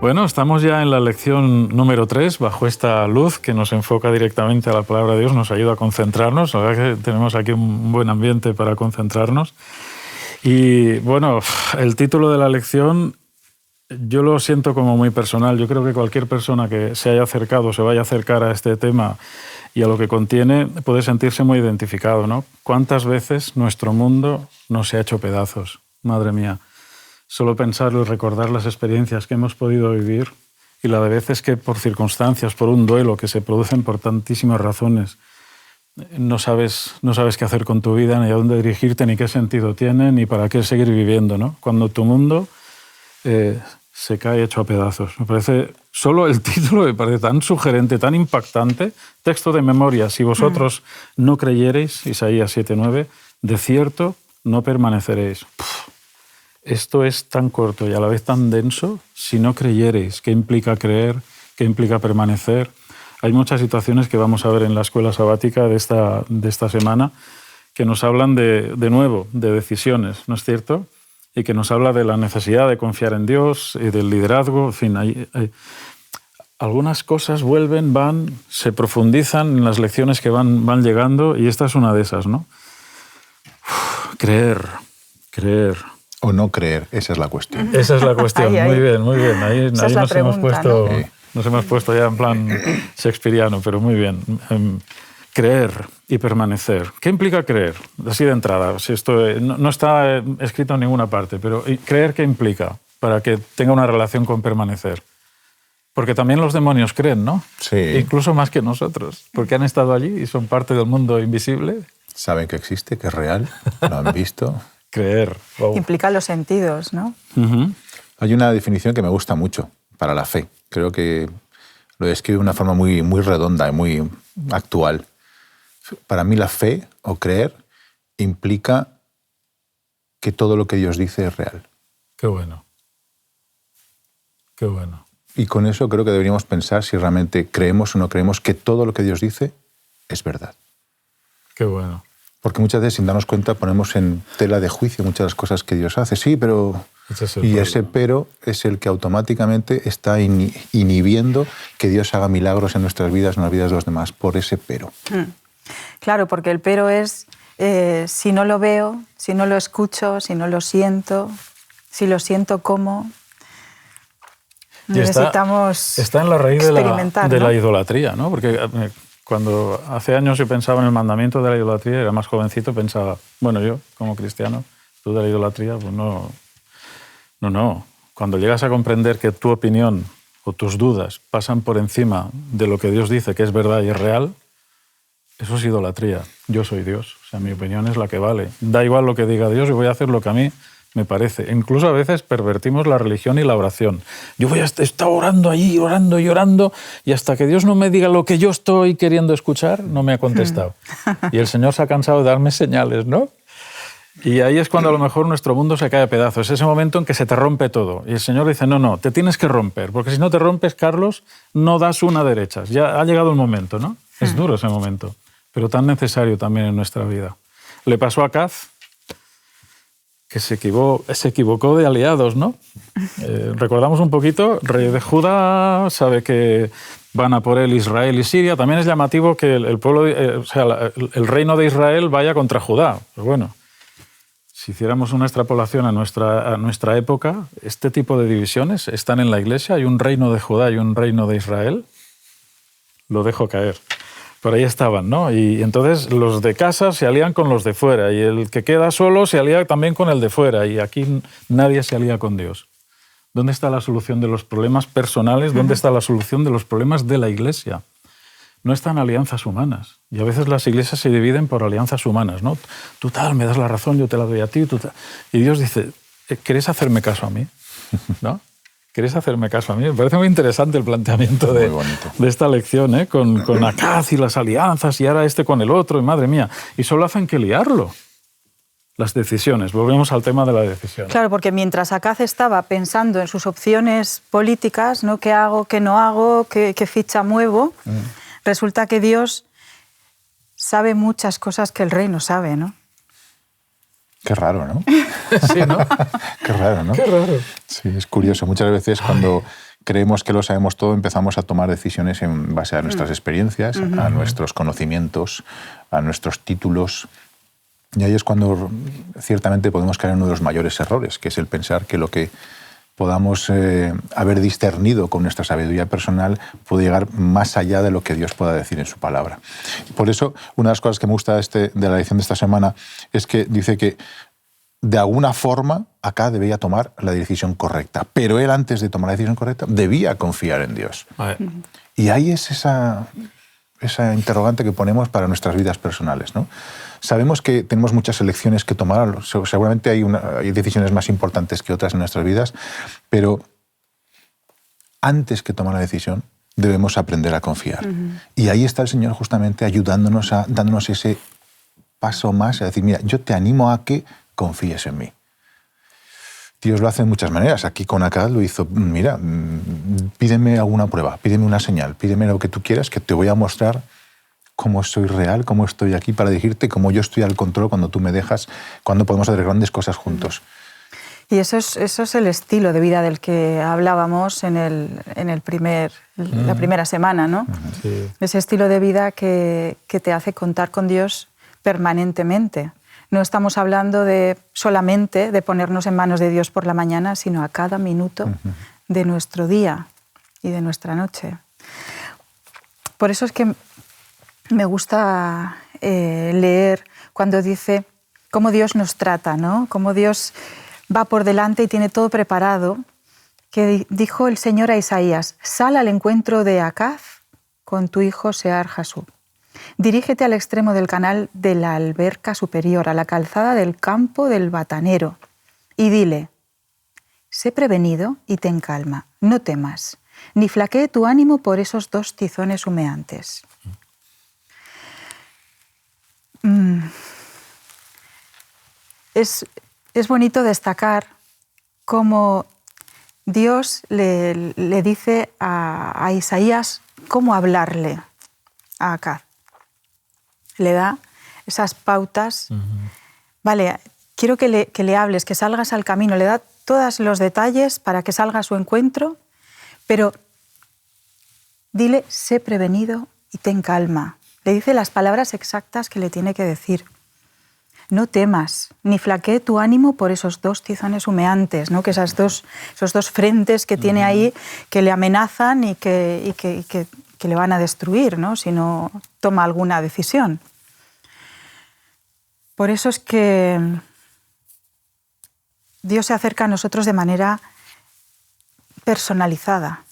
Bueno, estamos ya en la lección número 3, bajo esta luz que nos enfoca directamente a la palabra de Dios, nos ayuda a concentrarnos. La verdad que tenemos aquí un buen ambiente para concentrarnos. Y bueno, el título de la lección yo lo siento como muy personal. Yo creo que cualquier persona que se haya acercado, se vaya a acercar a este tema y a lo que contiene, puede sentirse muy identificado, ¿no? ¿Cuántas veces nuestro mundo no se ha hecho pedazos? Madre mía. Solo pensarlo y recordar las experiencias que hemos podido vivir y la de veces que por circunstancias, por un duelo que se producen por tantísimas razones, no sabes qué hacer con tu vida, ni a dónde dirigirte, ni qué sentido tiene, ni para qué seguir viviendo, ¿no? Cuando tu mundo se cae hecho a pedazos. Me parece, solo el título me parece tan sugerente, tan impactante. Texto de memoria: si vosotros no creyereis, Isaías 7:9, de cierto no permaneceréis. Esto es tan corto y a la vez tan denso. Si no creyereis, ¿qué implica creer? ¿Qué implica permanecer? Hay muchas situaciones que vamos a ver en la escuela sabática de esta semana que nos hablan de nuevo, de decisiones, ¿no es cierto? Y que nos habla de la necesidad de confiar en Dios y del liderazgo. En fin, hay algunas cosas vuelven, van, se profundizan en las lecciones que van llegando, y esta es una de esas, ¿no? Creer. O no creer, esa es la cuestión. Esa es la cuestión, ahí. Muy bien. Ahí nos hemos puesto ya en plan shakespeariano, pero muy bien. Creer y permanecer. ¿Qué implica creer? Así de entrada, si esto no está escrito en ninguna parte, pero ¿creer qué implica para que tenga una relación con permanecer? Porque también los demonios creen, ¿no? Sí. Incluso más que nosotros, porque han estado allí y son parte del mundo invisible. Saben que existe, que es real, lo han visto. Creer. Wow. Implica los sentidos, ¿no? Uh-huh. Hay una definición que me gusta mucho para la fe. Creo que lo describe de una forma muy, muy redonda y muy actual. Para mí la fe o creer implica que todo lo que Dios dice es real. Qué bueno. Qué bueno. Y con eso creo que deberíamos pensar si realmente creemos o no creemos que todo lo que Dios dice es verdad. Qué bueno. Porque muchas veces, sin darnos cuenta, ponemos en tela de juicio muchas de las cosas que Dios hace. Sí, pero... Ese pero es el que automáticamente está inhibiendo que Dios haga milagros en nuestras vidas, en las vidas de los demás, por ese pero. Claro, porque el pero es si no lo veo, si no lo escucho, si no lo siento, si lo siento como... Necesitamos está en la raíz experimentar, de ¿no? la idolatría, ¿no? Porque cuando hace años yo pensaba en el mandamiento de la idolatría, era más jovencito, pensaba, bueno, yo como cristiano, tú de la idolatría, pues no. Cuando llegas a comprender que tu opinión o tus dudas pasan por encima de lo que Dios dice que es verdad y es real, eso es idolatría. Yo soy Dios, o sea, mi opinión es la que vale. Da igual lo que diga Dios, yo voy a hacer lo que a mí me parece. Incluso a veces pervertimos la religión y la oración. Yo voy a estar orando allí, orando y orando, y hasta que Dios no me diga lo que yo estoy queriendo escuchar, no me ha contestado. Y el Señor se ha cansado de darme señales, ¿no? Y ahí es cuando a lo mejor nuestro mundo se cae a pedazos. Es ese momento en que se te rompe todo. Y el Señor dice, no, te tienes que romper, porque si no te rompes, Carlos, no das una derechas. Ya ha llegado el momento, ¿no? Es duro ese momento, pero tan necesario también en nuestra vida. Le pasó a Acaz, que se equivocó de aliados, ¿no? Recordamos un poquito, rey de Judá, sabe que van a por él Israel y Siria. También es llamativo que el pueblo, el reino de Israel vaya contra Judá. Pero bueno, si hiciéramos una extrapolación a nuestra época, este tipo de divisiones están en la Iglesia. Hay un reino de Judá y un reino de Israel. Lo dejo caer. Por ahí estaban, ¿no? Y entonces los de casa se alían con los de fuera, y el que queda solo se alía también con el de fuera, y aquí nadie se alía con Dios. ¿Dónde está la solución de los problemas personales? ¿Dónde está la solución de los problemas de la Iglesia? No están alianzas humanas. Y a veces las iglesias se dividen por alianzas humanas, ¿no? Tú tal, me das la razón, yo te la doy a ti, tú tal. Y Dios dice, ¿querés hacerme caso a mí? ¿No? ¿Querés hacerme caso a mí? Me parece muy interesante el planteamiento de esta lección, ¿eh? Con Acaz y las alianzas, y ahora este con el otro, y madre mía. Y solo hacen que liarlo. Las decisiones. Volvemos al tema de la decisión. Claro, porque mientras Acaz estaba pensando en sus opciones políticas, ¿no? ¿Qué hago, qué no hago, qué ficha muevo? Resulta que Dios sabe muchas cosas que el rey no sabe, ¿no? Qué raro, ¿no? Sí, ¿no? Qué raro, ¿no? Qué raro. Sí, es curioso. Muchas veces cuando creemos que lo sabemos todo, empezamos a tomar decisiones en base a nuestras experiencias, a nuestros conocimientos, a nuestros títulos. Y ahí es cuando ciertamente podemos caer en uno de los mayores errores, que es el pensar que lo que podamos haber discernido con nuestra sabiduría personal puede llegar más allá de lo que Dios pueda decir en su palabra. Por eso, una de las cosas que me gusta de la lección de esta semana es que dice que de alguna forma acá debía tomar la decisión correcta, pero él antes de tomar la decisión correcta debía confiar en Dios. Y ahí es esa interrogante que ponemos para nuestras vidas personales, ¿no? Sabemos que tenemos muchas elecciones que tomar, seguramente hay decisiones más importantes que otras en nuestras vidas, pero antes que tomar la decisión debemos aprender a confiar. Y ahí está el Señor justamente ayudándonos, dándonos ese paso más, a decir, mira, yo te animo a que confíes en mí. Dios lo hace de muchas maneras. Aquí con Acad lo hizo, mira, pídeme alguna prueba, pídeme una señal, pídeme lo que tú quieras, que te voy a mostrar cómo soy real, cómo estoy aquí para dirigirte, cómo yo estoy al control cuando tú me dejas, cuando podemos hacer grandes cosas juntos. Y eso es el estilo de vida del que hablábamos en la primera semana, ¿no? Sí. Ese estilo de vida que te hace contar con Dios permanentemente. No estamos hablando solamente de ponernos en manos de Dios por la mañana, sino a cada minuto de nuestro día y de nuestra noche. Por eso es que me gusta leer cuando dice cómo Dios nos trata, ¿no? Cómo Dios va por delante y tiene todo preparado. Que dijo el Señor a Isaías: sal al encuentro de Acaz con tu hijo Sear-Jasub. Dirígete al extremo del canal de la alberca superior, a la calzada del campo del batanero, y dile: sé prevenido y ten calma, no temas, ni flaquee tu ánimo por esos 2 tizones humeantes. Es bonito destacar cómo Dios le dice a Isaías cómo hablarle a Acaz. Le da esas pautas. Vale, quiero que le hables, que salgas al camino. Le da todos los detalles para que salga a su encuentro, pero dile: sé prevenido y ten calma. Le dice las palabras exactas que le tiene que decir. No temas, ni flaquee tu ánimo por esos 2 tizones humeantes, ¿no? Que esos dos frentes que tiene ahí que le amenazan y que le van a destruir, ¿no? Si no toma alguna decisión. Por eso es que Dios se acerca a nosotros de manera personalizada,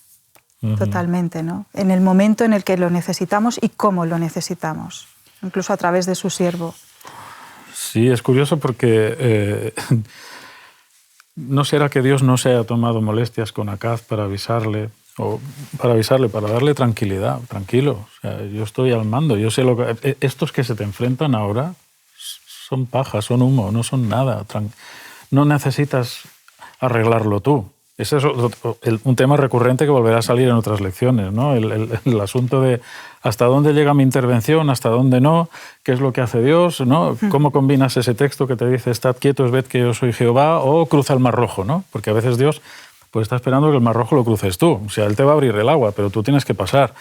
totalmente, ¿no? En el momento en el que lo necesitamos y cómo lo necesitamos, incluso a través de su siervo. Sí, es curioso porque no será que Dios no se haya tomado molestias con Acaz para avisarle, para darle tranquilidad, tranquilo. O sea, yo estoy al mando, yo sé lo que... Estos que se te enfrentan ahora son paja, son humo, no son nada. No necesitas arreglarlo tú. Ese es un tema recurrente que volverá a salir en otras lecciones, ¿no? El asunto de hasta dónde llega mi intervención, hasta dónde no, qué es lo que hace Dios, ¿no? Cómo combinas ese texto que te dice estad quietos, ved que yo soy Jehová, o cruza el Mar Rojo, ¿no? Porque a veces Dios pues está esperando que el Mar Rojo lo cruces tú. O sea, Él te va a abrir el agua, pero tú tienes que pasar.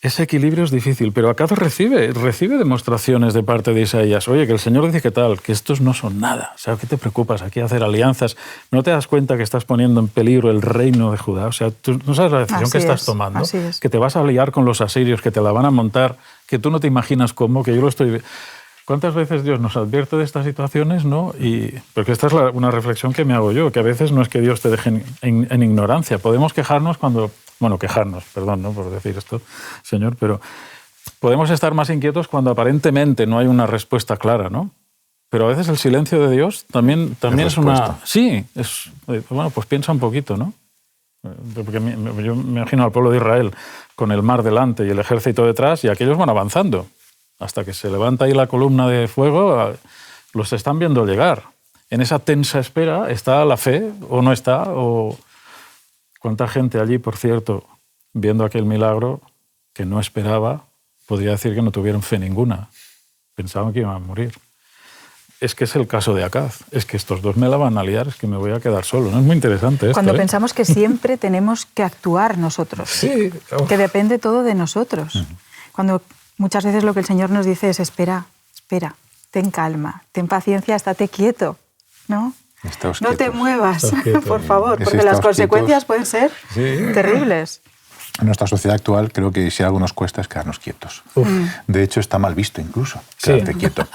Ese equilibrio es difícil, pero Acaz recibe demostraciones de parte de Isaías. Oye, que el Señor dice que tal, que estos no son nada. O sea, ¿qué te preocupas aquí hacer alianzas? ¿No te das cuenta que estás poniendo en peligro el reino de Judá? O sea, tú no sabes la decisión que estás tomando, que te vas a liar con los asirios, que te la van a montar, que tú no te imaginas cómo, que yo lo estoy... ¿Cuántas veces Dios nos advierte de estas situaciones, no? Porque esta es una reflexión que me hago yo, que a veces no es que Dios te deje en ignorancia. Podemos quejarnos cuando... Bueno, quejarnos, perdón, ¿no? Por decir esto, Señor, pero podemos estar más inquietos cuando aparentemente no hay una respuesta clara, ¿no? Pero a veces el silencio de Dios también es una... Sí, bueno, pues piensa un poquito, ¿no? Porque yo me imagino al pueblo de Israel con el mar delante y el ejército detrás, y aquellos van avanzando. Hasta que se levanta ahí la columna de fuego, los están viendo llegar. En esa tensa espera está la fe, o no está, o... ¿Cuánta gente allí, por cierto, viendo aquel milagro, que no esperaba, podría decir que no tuvieron fe ninguna? Pensaban que iban a morir. es que es el caso de Acaz. Es que estos dos me la van a liar, es que me voy a quedar solo. ¿No? Es muy interesante esto. Cuando pensamos que siempre tenemos que actuar nosotros, Sí. que depende todo de nosotros. Cuando muchas veces lo que el Señor nos dice es espera, ten calma, ten paciencia, estate quieto, ¿no? Estáos No te quietos. muevas, Estáos quietos. por favor, Ese porque estáos las consecuencias quietos. pueden ser Sí. terribles. En nuestra sociedad actual creo que si algo nos cuesta es quedarnos quietos. De hecho, está mal visto incluso, Sí. quedarte quieto.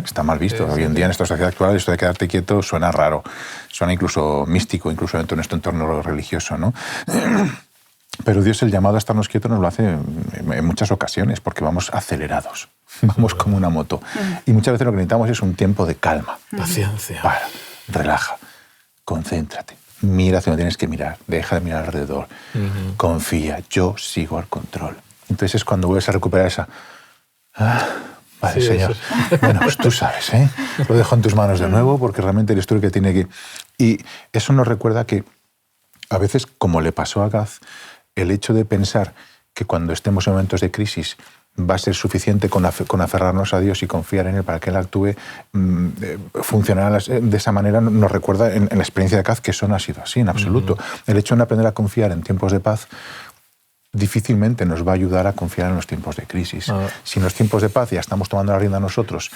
Está mal visto. Hoy en día en esta sociedad actual esto de quedarte quieto suena raro, suena incluso místico, incluso dentro de nuestro entorno religioso, ¿no? Pero Dios el llamado a estarnos quietos nos lo hace en muchas ocasiones porque vamos acelerados, vamos como una moto. Y muchas veces lo que necesitamos es un tiempo de calma. Paciencia. Para, relaja, concéntrate, mira hacia donde tienes que mirar, deja de mirar alrededor, confía, yo sigo al control. Entonces es cuando vuelves a recuperar esa... vale, Sí, Señor. eso Bueno, pues tú sabes, ¿eh? Lo dejo en tus manos de nuevo porque realmente eres tú el que tiene que... Y eso nos recuerda que a veces, como le pasó a Acaz, el hecho de pensar que cuando estemos en momentos de crisis va a ser suficiente con aferrarnos a Dios y confiar en Él para que Él actúe, funcionará de esa manera, nos recuerda en la experiencia de Acaz que eso no ha sido así en absoluto. El hecho de aprender a confiar en tiempos de paz difícilmente nos va a ayudar a confiar en los tiempos de crisis. Si en los tiempos de paz ya estamos tomando la rienda nosotros,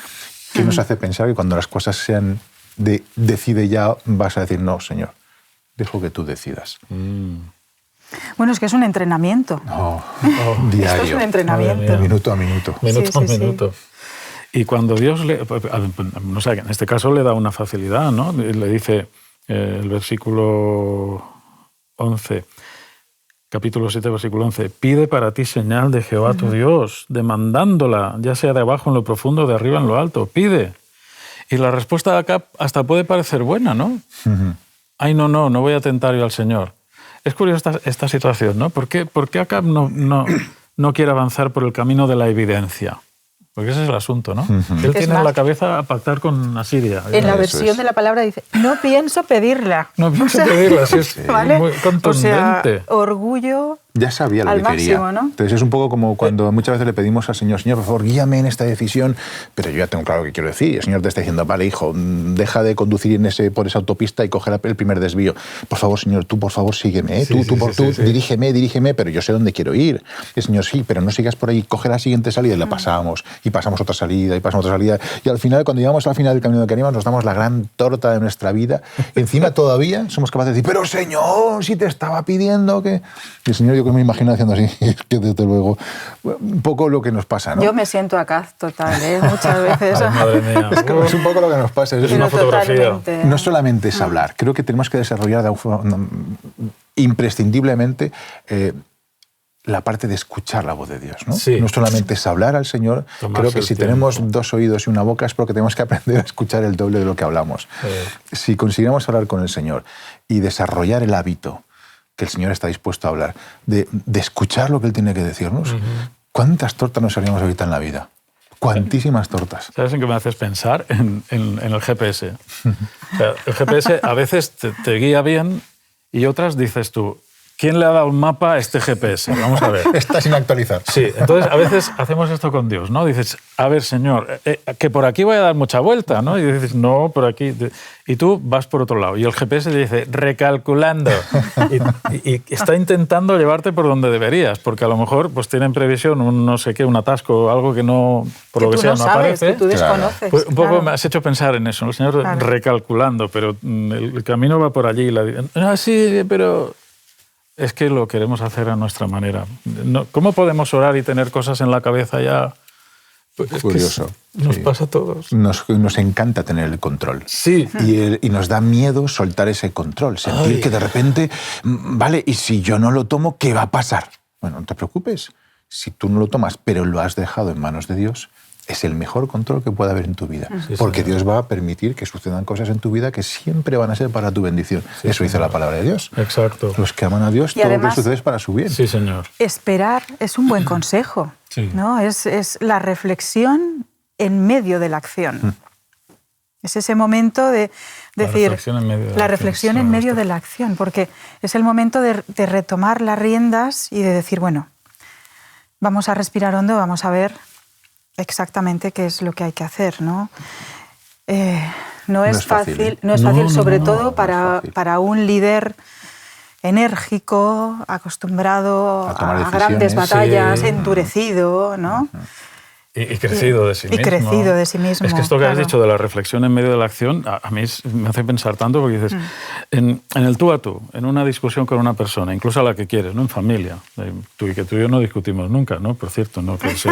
¿qué nos hace pensar que cuando las cosas sean de decide ya vas a decir no, Señor, dejo que tú decidas? Bueno, es que es un entrenamiento. Diario. Esto es un entrenamiento. Minuto a minuto. Minuto Sí, a sí, minuto. Y cuando Dios no sé, en este caso le da una facilidad, ¿no? Le dice el versículo 11, capítulo 7, versículo 11, pide para ti señal de Jehová tu Dios, demandándola, ya sea de abajo en lo profundo, de arriba en lo alto, pide. Y la respuesta de acá hasta puede parecer buena, ¿no? Ay, no voy a tentar yo al Señor. Es curiosa esta situación, ¿no? ¿Por qué Acab no quiere avanzar por el camino de la evidencia? Porque ese es el asunto, ¿no? Él tiene en la cabeza a pactar con Asiria. En la versión de la palabra dice, no pienso pedirla. No pienso pedirla, sí, es ¿vale? muy contundente. O sea, orgullo ya sabía lo al que máximo, quería. ¿no? Entonces es un poco como cuando muchas veces le pedimos al Señor, Señor, por favor, guíame en esta decisión, pero yo ya tengo claro lo que quiero decir. Y el Señor te está diciendo, vale, hijo, deja de conducir por esa autopista y coger el primer desvío. Por favor, Señor, tú por favor sígueme, ¿eh? Tú dirígeme, pero yo sé dónde quiero ir. Y el Señor, sí, pero no sigas por ahí, coge la siguiente salida y la pasamos, y pasamos otra salida, y pasamos otra salida. Y al final, cuando llegamos al final del camino que queríamos, nos damos la gran torta de nuestra vida. Encima todavía somos capaces de decir, pero Señor, si te estaba pidiendo que... Y el Señor, yo que me imagino haciendo así, que desde luego, un poco lo que nos pasa, ¿no? Yo me siento Acaz total, muchas veces. Ay, madre mía. Es un poco lo que nos pasa. Es una una fotografía. Totalmente. No solamente es hablar, creo que tenemos que desarrollar imprescindiblemente la parte de escuchar la voz de Dios, ¿no? Sí. No solamente es hablar al Señor, Tomarse creo que el si tiempo. tenemos dos oídos y una boca es porque tenemos que aprender a escuchar el doble de lo que hablamos. Si consiguiéramos hablar con el Señor y desarrollar el hábito que el Señor está dispuesto a hablar, de escuchar lo que Él tiene que decirnos, ¿cuántas tortas nos haríamos ahorita en la vida? Cuantísimas tortas. ¿Sabes en qué me haces pensar? En el GPS. O sea, el GPS a veces te guía bien y otras dices tú, ¿quién le ha dado un mapa a este GPS? Vamos a ver. Está sin actualizar. Sí, entonces a veces hacemos esto con Dios, ¿no? Dices, a ver, Señor, que por aquí voy a dar mucha vuelta, ¿no? Y dices, no, por aquí. Y tú vas por otro lado. Y el GPS te dice, recalculando. Y está intentando llevarte por donde deberías, porque a lo mejor pues tienen previsión un no sé qué, un atasco, algo que no, por lo que sea, no sabes, aparece. que tú desconoces. Pues un poco claro. me has hecho pensar en eso, ¿no? El Señor recalculando, pero el camino va por allí. Sí, pero... Es que lo queremos hacer a nuestra manera. ¿Cómo podemos orar y tener cosas en la cabeza ya? Pues es curioso. Que nos pasa a todos. Nos encanta tener el control. Sí. Y nos da miedo soltar ese control. Sentir que de repente, vale, y si yo no lo tomo, ¿qué va a pasar? Bueno, no te preocupes. Si tú no lo tomas, pero lo has dejado en manos de Dios, es el mejor control que puede haber en tu vida. Sí, porque señor. Dios va a permitir que sucedan cosas en tu vida que siempre van a ser para tu bendición. Sí, eso dice señor. la palabra de Dios. Exacto. Los que aman a Dios, Y todo lo además- que sucede es para su bien. Sí, señor. Esperar es un buen consejo, Sí. ¿no? Es la reflexión en medio de la acción. Es ese momento de La decir... reflexión en medio de la la acción, reflexión sí, en me medio gusta. de la acción, porque es el momento de retomar las riendas y de decir, bueno, vamos a respirar hondo, vamos a ver exactamente qué es lo que hay que hacer, ¿no? no es fácil, sobre todo para un líder enérgico, acostumbrado a grandes batallas, endurecido, ¿no? Y crecido de sí mismo. Y crecido de sí mismo. Es que esto que has dicho de la reflexión en medio de la acción, a mí me hace pensar tanto, porque dices, en el tú a tú, en una discusión con una persona, incluso a la que quieres, ¿no? En familia, tú y yo no discutimos nunca, ¿no? Por cierto, no que sí.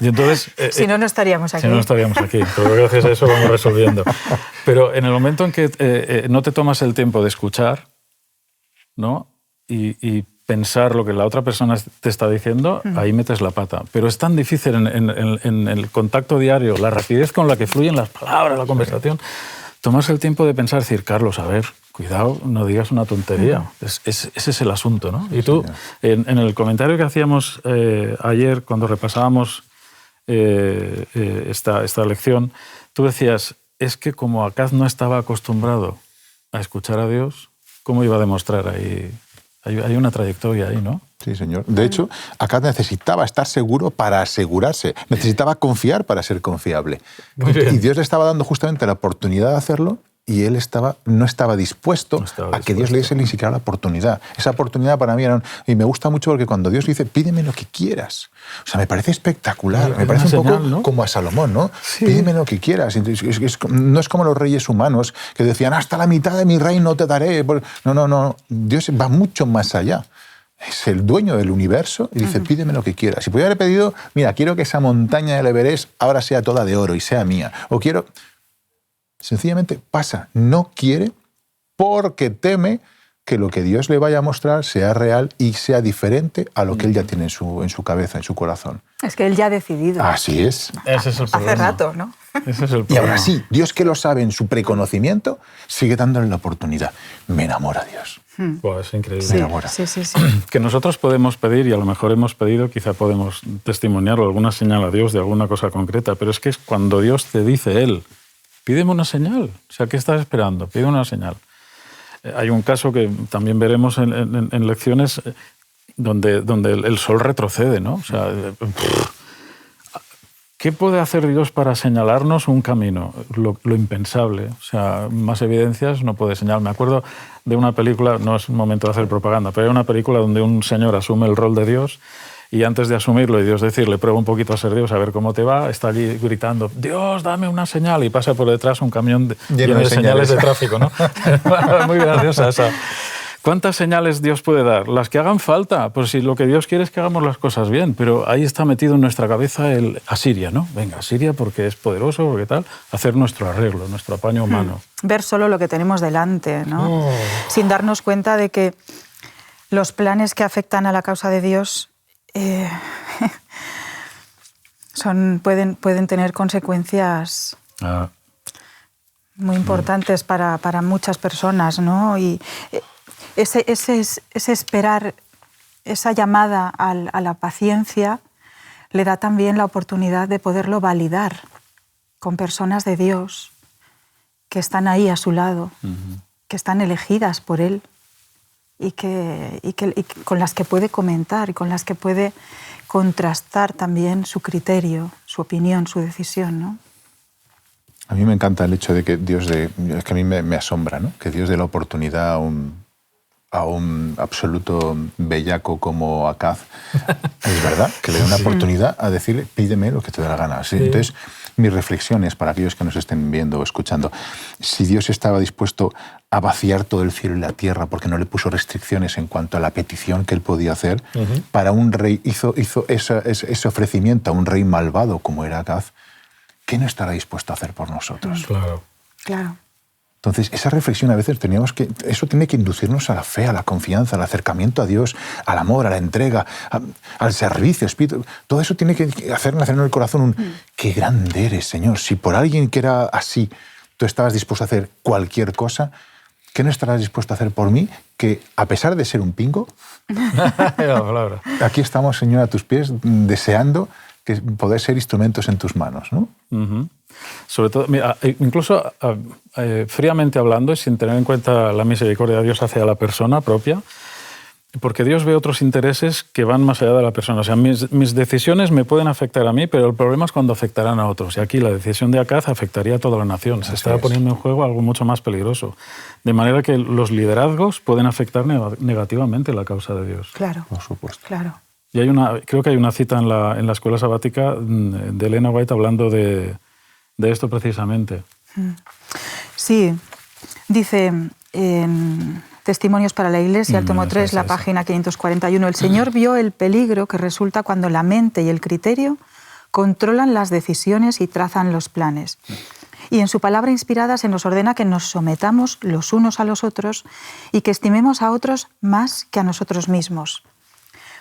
Y entonces, si no, no estaríamos aquí. Si no, no estaríamos aquí. Pero gracias a eso vamos resolviendo. Pero en el momento en que no te tomas el tiempo de escuchar, ¿no? Y pensar lo que la otra persona te está diciendo, ahí metes la pata. Pero es tan difícil en el contacto diario, la rapidez con la que fluyen las palabras, la conversación, tomarse el tiempo de pensar, decir, Carlos, a ver, cuidado, no digas una tontería. Ese es el asunto, ¿no? Y tú, en el comentario que hacíamos ayer, cuando repasábamos esta lección, tú decías, es que como Acaz no estaba acostumbrado a escuchar a Dios, ¿cómo iba a demostrar ahí? Hay una trayectoria ahí, ¿no? Sí, señor. De hecho, Acaz necesitaba estar seguro para asegurarse. Necesitaba confiar para ser confiable. Muy bien. Y Dios le estaba dando justamente la oportunidad de hacerlo y él no estaba dispuesto a que Dios le diese ni siquiera la oportunidad. Esa oportunidad para mí era... Y me gusta mucho porque cuando Dios dice, pídeme lo que quieras. O sea, me parece espectacular. Me parece un poco, ¿no?, como a Salomón, ¿no? Sí. Pídeme lo que quieras. No es como los reyes humanos que decían, hasta la mitad de mi reino te daré. No. Dios va mucho más allá. Es el dueño del universo y dice, pídeme lo que quieras. Si pudiera haber pedido, mira, quiero que esa montaña del Everest ahora sea toda de oro y sea mía. O quiero... Sencillamente pasa, no quiere porque teme que lo que Dios le vaya a mostrar sea real y sea diferente a lo que él ya tiene en su cabeza, en su corazón. Es que él ya ha decidido. Así es. Ese es el problema. Hace rato, ¿no? Ese es el problema. Y ahora sí, Dios, que lo sabe en su preconocimiento, sigue dándole la oportunidad. Me enamora Dios. Buah, es increíble. Sí, Me enamora. sí. Que nosotros podemos pedir, y a lo mejor hemos pedido, quizá podemos testimoniarlo, alguna señal a Dios de alguna cosa concreta, pero es que es cuando Dios te dice Él, pídeme una señal. O sea, ¿qué estás esperando? Pide una señal. Hay un caso que también veremos en lecciones donde el sol retrocede, ¿no? O sea, ¿qué puede hacer Dios para señalarnos un camino? Lo impensable. O sea, más evidencias no puede señalar. Me acuerdo de una película, no es un momento de hacer propaganda, pero hay una película donde un señor asume el rol de Dios y antes de asumirlo y Dios decirle, prueba un poquito a ser Dios, a ver cómo te va, está allí gritando, Dios, dame una señal, y pasa por detrás un camión lleno de señales de tráfico, ¿no? Muy graciosa esa. ¿Cuántas señales Dios puede dar? Las que hagan falta, pues si lo que Dios quiere es que hagamos las cosas bien, pero ahí está metido en nuestra cabeza el Asiria, ¿no? Venga, Asiria porque es poderoso, porque tal, hacer nuestro arreglo, nuestro apaño humano. Ver solo lo que tenemos delante, ¿no? Sin darnos cuenta de que los planes que afectan a la causa de Dios pueden tener consecuencias muy importantes para muchas personas, ¿no? Y ese esperar, esa llamada a la paciencia, le da también la oportunidad de poderlo validar con personas de Dios que están ahí a su lado, que están elegidas por Él. Y con las que puede comentar y con las que puede contrastar también su criterio, su opinión, su decisión, ¿no? A mí me encanta el hecho de que Dios es que a mí me asombra, ¿no? Que Dios dé la oportunidad a un absoluto bellaco como Acaz. Es verdad, que le dé una oportunidad a decirle, pídeme lo que te dé la gana. ¿Sí? Entonces, mi reflexión es para aquellos que nos estén viendo o escuchando, si Dios estaba dispuesto a vaciar todo el cielo y la tierra porque no le puso restricciones en cuanto a la petición que él podía hacer, para un rey hizo ese ofrecimiento a un rey malvado como era Acaz, ¿qué no estará dispuesto a hacer por nosotros? Claro. Entonces, esa reflexión a veces eso tiene que inducirnos a la fe, a la confianza, al acercamiento a Dios, al amor, a la entrega, al servicio, espíritu. Todo eso tiene que hacer nacer en el corazón qué grande eres, Señor. Si por alguien que era así tú estabas dispuesto a hacer cualquier cosa, ¿qué no estarás dispuesto a hacer por mí? Que a pesar de ser un pingo, aquí estamos, Señor, a tus pies, deseando poder ser instrumentos en tus manos, ¿no? Sobre todo, mira, incluso fríamente hablando y sin tener en cuenta la misericordia de Dios hacia la persona propia, Porque Dios ve otros intereses que van más allá de la persona. O sea, mis decisiones me pueden afectar a mí, pero el problema es cuando afectarán a otros. Y aquí la decisión de Acaz afectaría a toda la nación. Se está poniendo en juego algo mucho más peligroso. De manera que los liderazgos pueden afectar negativamente la causa de Dios. Claro. Por supuesto. Claro. Y creo que hay una cita en la escuela sabática de Elena White hablando de esto precisamente. Sí, dice en Testimonios para la Iglesia, el tomo 3, la página 541, el Señor vio el peligro que resulta cuando la mente y el criterio controlan las decisiones y trazan los planes. Y en su palabra inspirada se nos ordena que nos sometamos los unos a los otros y que estimemos a otros más que a nosotros mismos.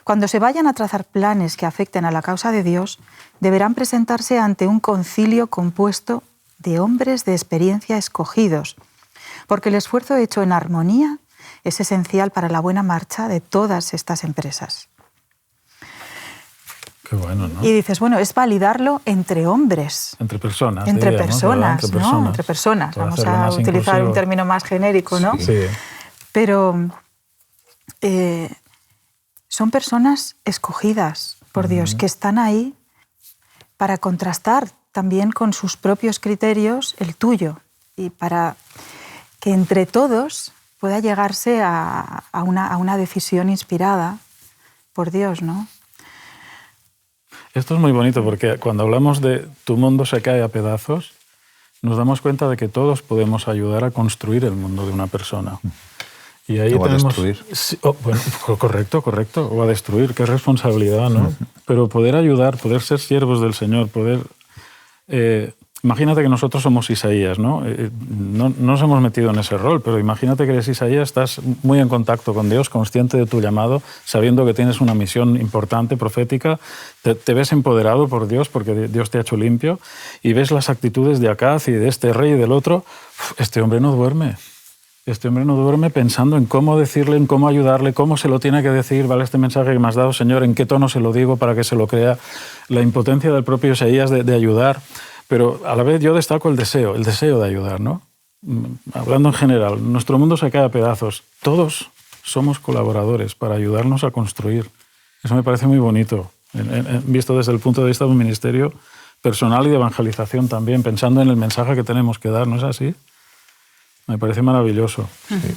Cuando se vayan a trazar planes que afecten a la causa de Dios, deberán presentarse ante un concilio compuesto de hombres de experiencia escogidos, porque el esfuerzo hecho en armonía es esencial para la buena marcha de todas estas empresas. Qué bueno, ¿no? Y dices, bueno, es validarlo entre hombres. Entre personas. Entre diríamos, personas, entre ¿no? personas. Entre personas. Para Vamos hacerlo a más utilizar inclusivo. un término más genérico, ¿no? Sí. Pero son personas escogidas por Dios, que están ahí para contrastar también con sus propios criterios el tuyo y para que entre todos pueda llegarse a una decisión inspirada por Dios, ¿no? Esto es muy bonito porque cuando hablamos de tu mundo se cae a pedazos, nos damos cuenta de que todos podemos ayudar a construir el mundo de una persona. Y ahí o tenemos, a destruir. Sí, bueno, correcto. O a destruir, qué responsabilidad, ¿no? Pero poder ayudar, poder ser siervos del Señor, poder... imagínate que nosotros somos Isaías, ¿no? No nos hemos metido en ese rol, pero imagínate que eres Isaías, estás muy en contacto con Dios, consciente de tu llamado, sabiendo que tienes una misión importante, profética, te ves empoderado por Dios, porque Dios te ha hecho limpio, y ves las actitudes de Acaz y de este rey y del otro. Este hombre no duerme. Este hombre no duerme pensando en cómo decirle, en cómo ayudarle, cómo se lo tiene que decir, ¿vale? Este mensaje que me has dado, Señor, ¿en qué tono se lo digo para que se lo crea? La impotencia del propio Isaías de ayudar. Pero a la vez yo destaco el deseo de ayudar, ¿no? Hablando en general, nuestro mundo se cae a pedazos. Todos somos colaboradores para ayudarnos a construir. Eso me parece muy bonito, visto desde el punto de vista de un ministerio personal y de evangelización también, pensando en el mensaje que tenemos que dar, ¿no es así? Me parece maravilloso. Sí.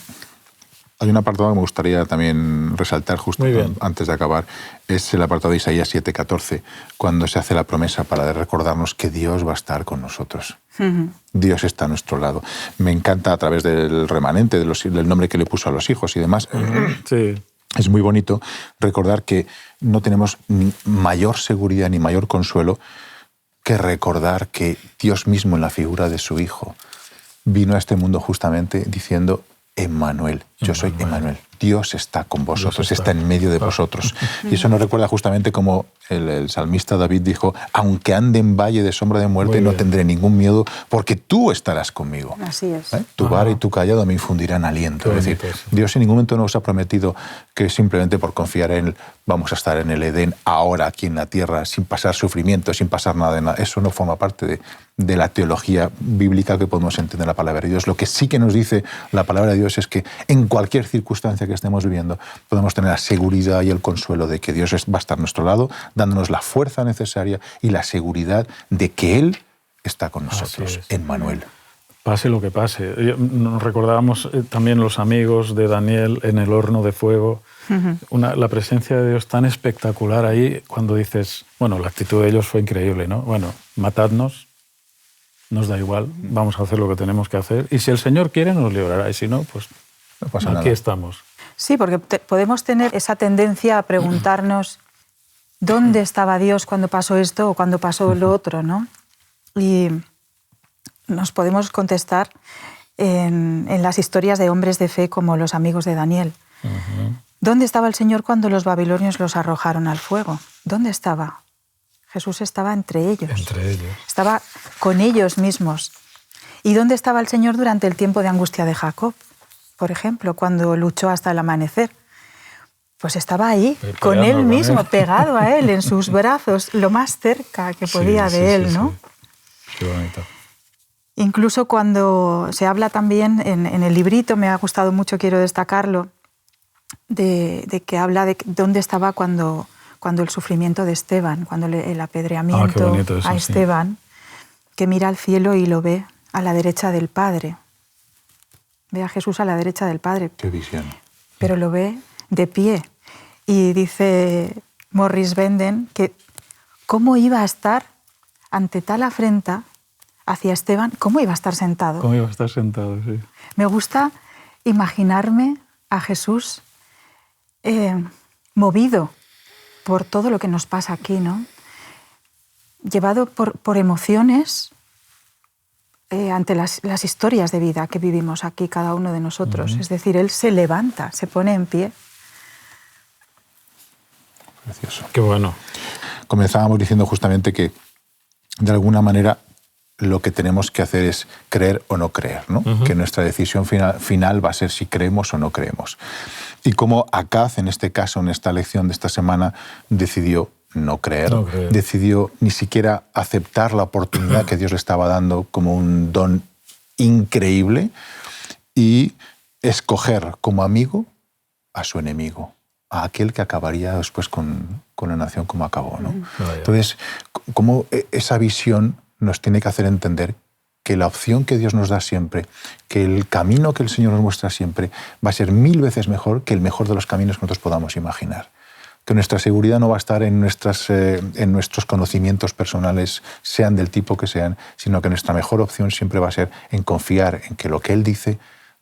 Hay un apartado que me gustaría también resaltar justo antes de acabar. Es el apartado de Isaías 7:14, cuando se hace la promesa para recordarnos que Dios va a estar con nosotros. Dios está a nuestro lado. Me encanta a través del remanente, del nombre que le puso a los hijos y demás. Sí. Es muy bonito recordar que no tenemos ni mayor seguridad ni mayor consuelo que recordar que Dios mismo en la figura de su Hijo vino a este mundo justamente diciendo: Emmanuel, yo soy Emmanuel. Dios está con vosotros, está en medio de vosotros. Y eso nos recuerda justamente como el salmista David dijo: aunque ande en valle de sombra de muerte, no tendré ningún miedo, porque tú estarás conmigo. Así es. Tu vara y tu callado me infundirán aliento. Es decir, Dios en ningún momento nos ha prometido que simplemente por confiar en Él vamos a estar en el Edén ahora, aquí en la tierra, sin pasar sufrimiento, sin pasar nada de nada. Eso no forma parte de la teología bíblica que podemos entender la palabra de Dios. Lo que sí que nos dice la palabra de Dios es que en cualquier circunstancia que estemos viviendo podemos tener la seguridad y el consuelo de que Dios va a estar a nuestro lado, dándonos la fuerza necesaria y la seguridad de que Él está con nosotros, Emmanuel. Pase lo que pase. Nos recordábamos también los amigos de Daniel en el horno de fuego. La presencia de Dios tan espectacular ahí, cuando dices, bueno, la actitud de ellos fue increíble, ¿no? Bueno, matadnos, nos da igual, vamos a hacer lo que tenemos que hacer. Y si el Señor quiere, nos librará. Y si no, pues no pasa aquí nada. estamos. Sí, porque podemos tener esa tendencia a preguntarnos dónde estaba Dios cuando pasó esto o cuando pasó lo otro, ¿no? Y nos podemos contestar en las historias de hombres de fe como los amigos de Daniel. ¿Dónde estaba el Señor cuando los babilonios los arrojaron al fuego? ¿Dónde estaba? Jesús estaba entre ellos. Estaba con ellos mismos. ¿Y dónde estaba el Señor durante el tiempo de angustia de Jacob? Por ejemplo, cuando luchó hasta el amanecer. Pues estaba ahí, con él mismo, pegado a él, en sus brazos, lo más cerca que podía de él, ¿no? Sí. Qué bonito. Incluso cuando se habla también en el librito, me ha gustado mucho, quiero destacarlo, de que habla de dónde estaba cuando el sufrimiento de Esteban, cuando el apedreamiento qué bonito eso, a Esteban, que mira al cielo y lo ve a la derecha del Padre. Ve a Jesús a la derecha del Padre. Qué visión. Pero lo ve de pie. Y dice Morris Benden que cómo iba a estar ante tal afrenta hacia Esteban, cómo iba a estar sentado. ¿Cómo iba a estar sentado? Sí. Me gusta imaginarme a Jesús movido por todo lo que nos pasa aquí, ¿no? Llevado por emociones ante las historias de vida que vivimos aquí cada uno de nosotros. Es decir, Él se levanta, se pone en pie. Precioso. Qué bueno. Comenzábamos diciendo justamente que, de alguna manera, lo que tenemos que hacer es creer o no creer, ¿no? Que nuestra decisión final va a ser si creemos o no creemos. Y como Acaz, en este caso, en esta lección de esta semana, decidió no creer, decidió ni siquiera aceptar la oportunidad que Dios le estaba dando como un don increíble y escoger como amigo a su enemigo, a aquel que acabaría después con la nación como acabó, ¿no? Entonces, como esa visión nos tiene que hacer entender que la opción que Dios nos da siempre, que el camino que el Señor nos muestra siempre, va a ser 1000 veces mejor que el mejor de los caminos que nosotros podamos imaginar. Que nuestra seguridad no va a estar en nuestros conocimientos personales, sean del tipo que sean, sino que nuestra mejor opción siempre va a ser en confiar en que lo que Él dice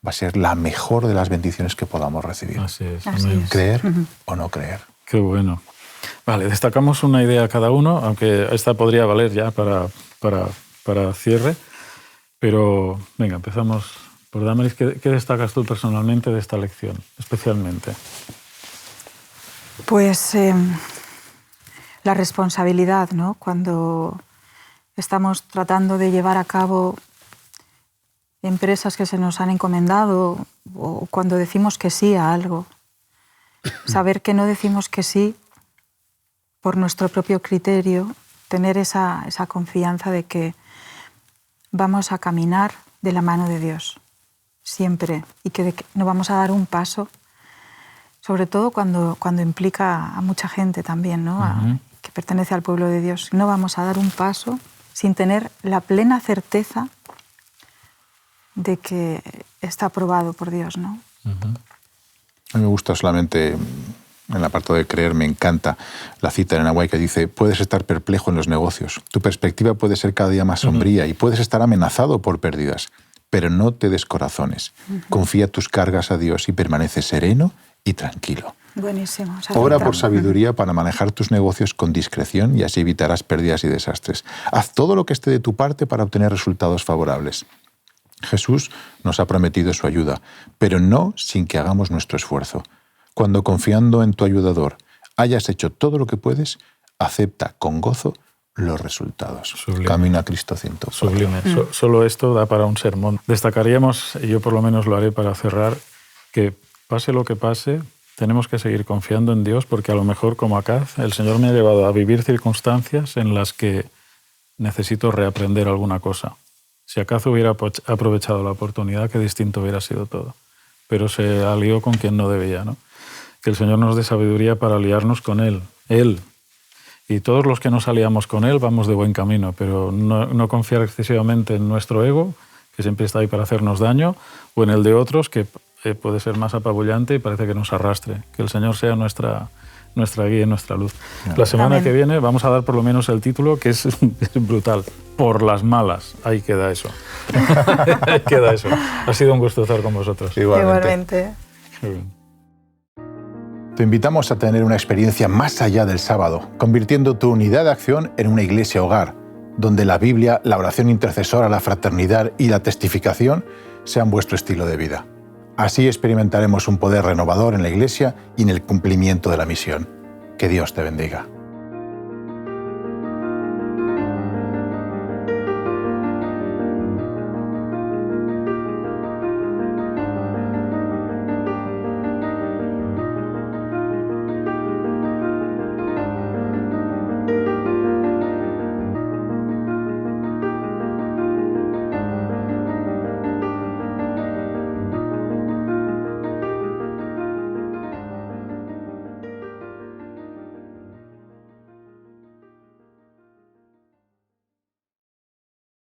va a ser la mejor de las bendiciones que podamos recibir. Así es. Creer o no creer. Qué bueno. Vale, destacamos una idea cada uno, aunque esta podría valer ya para cierre. Pero, venga, empezamos por Damaris. ¿Qué destacas tú personalmente de esta lección, especialmente? Pues la responsabilidad, ¿no? Cuando estamos tratando de llevar a cabo empresas que se nos han encomendado o cuando decimos que sí a algo. Saber que no decimos que sí por nuestro propio criterio, tener esa confianza de que vamos a caminar de la mano de Dios, siempre, y que no vamos a dar un paso, sobre todo cuando implica a mucha gente también, ¿no? Que pertenece al pueblo de Dios. No vamos a dar un paso sin tener la plena certeza de que está aprobado por Dios, ¿no? A mí me gusta solamente, en el apartado de creer, me encanta la cita de Nahuay que dice: puedes estar perplejo en los negocios, tu perspectiva puede ser cada día más sombría y puedes estar amenazado por pérdidas, pero no te descorazones. Confía tus cargas a Dios y permanece sereno y tranquilo. Buenísimo. Ora por sabiduría para manejar tus negocios con discreción y así evitarás pérdidas y desastres. Haz todo lo que esté de tu parte para obtener resultados favorables. Jesús nos ha prometido su ayuda, pero no sin que hagamos nuestro esfuerzo. Cuando, confiando en tu ayudador, hayas hecho todo lo que puedes, acepta con gozo los resultados. Sublime. Camino a Cristo 100%. Sublime. Solo esto da para un sermón. Destacaríamos, y yo por lo menos lo haré para cerrar, que pase lo que pase, tenemos que seguir confiando en Dios, porque a lo mejor, como Acaz, el Señor me ha llevado a vivir circunstancias en las que necesito reaprender alguna cosa. Si Acaz hubiera aprovechado la oportunidad, qué distinto hubiera sido todo. Pero se alió con quien no debía, ¿no? Que el Señor nos dé sabiduría para aliarnos con Él. Y todos los que nos aliamos con Él vamos de buen camino, pero no confiar excesivamente en nuestro ego, que siempre está ahí para hacernos daño, o en el de otros, que puede ser más apabullante y parece que nos arrastre. Que el Señor sea nuestra guía y nuestra luz. La semana que viene vamos a dar por lo menos el título, que es brutal. Por las malas. Ahí queda eso. Ahí queda eso. Ha sido un gusto estar con vosotros. Igualmente. Te invitamos a tener una experiencia más allá del sábado, convirtiendo tu unidad de acción en una iglesia hogar, donde la Biblia, la oración intercesora, la fraternidad y la testificación sean vuestro estilo de vida. Así experimentaremos un poder renovador en la iglesia y en el cumplimiento de la misión. Que Dios te bendiga.